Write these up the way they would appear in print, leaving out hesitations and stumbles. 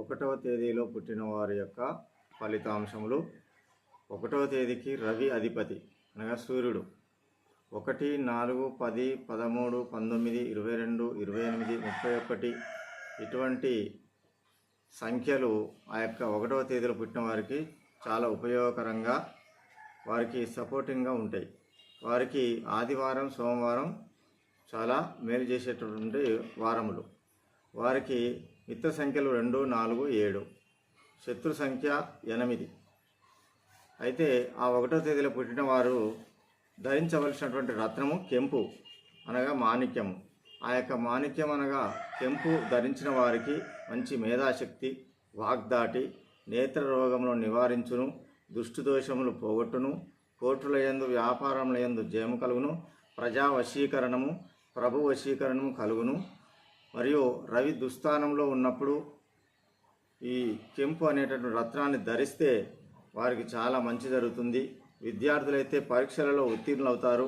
ఒకటవ తేదీలో పుట్టిన వారి యొక్క ఫలితాంశములు. 1వ తేదీకి రవి అధిపతి అనగా సూర్యుడు 1, 4, 10, 13, 19, 22, 28, 31 ఇటువంటి సంఖ్యలు ఆ యొక్క 1వ తేదీలో పుట్టిన వారికి చాలా ఉపయోగకరంగా, వారికి సపోర్టింగ్గా ఉంటాయి. వారికి ఆదివారం, సోమవారం చాలా మేలు చేసేటటువంటి వారములు. వారికి మిత్ర సంఖ్యలు 2, 4, 7, శత్రు సంఖ్య 8. అయితే ఆ 1వ తేదీలో పుట్టిన వారు ధరించవలసినటువంటి రత్నము కెంపు అనగా మాణిక్యము. ఆ యొక్క మాణిక్యం అనగా కెంపు ధరించిన వారికి మంచి మేధాశక్తి, వాగ్దాటి, నేత్ర రోగములను నివారించును, దుష్టుదోషములు పోగొట్టును, కోర్టుల యందు వ్యాపారముల యందు జయము కలుగును, ప్రజా వశీకరణము, ప్రభు వశీకరణము కలుగును. మరియు రవి దుస్థానంలో ఉన్నప్పుడు ఈ కెంపు అనేటటువంటి రత్నాన్ని ధరిస్తే వారికి చాలా మంచి జరుగుతుంది. విద్యార్థులైతే పరీక్షలలో ఉత్తీర్ణులవుతారు.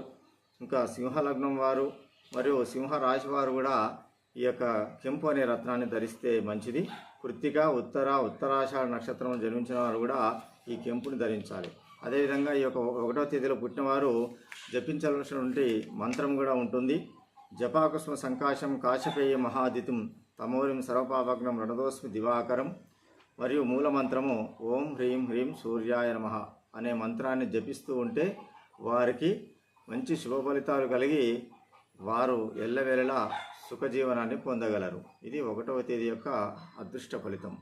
ఇంకా సింహలగ్నం వారు మరియు సింహరాశి వారు కూడా ఈ యొక్క కెంపు అనే రత్నాన్ని ధరిస్తే మంచిది. కృత్తిక, ఉత్తర, ఉత్తరాషాఢ నక్షత్రంలో జన్మించిన వారు కూడా ఈ కెంపుని ధరించాలి. అదేవిధంగా ఈ యొక్క 1వ తేదీలో పుట్టినవారు జపించవలసినటువంటి మంత్రం కూడా ఉంటుంది. జపాకుస్మ సంకాశం కాశపేయ మహాదితం తమోరిం సర్వపాపగ్నం రణదోస్మి దివాకరం. మరియు మూలమంత్రము ఓం హ్రీం హ్రీం సూర్యాయ నమః అనే మంత్రాన్ని జపిస్తూ ఉంటే వారికి మంచి శుభ ఫలితాలు కలిగి వారు ఎల్లవేళలా సుఖజీవనాన్ని పొందగలరు. ఇది 1వ తేదీ యొక్క అదృష్ట ఫలితం.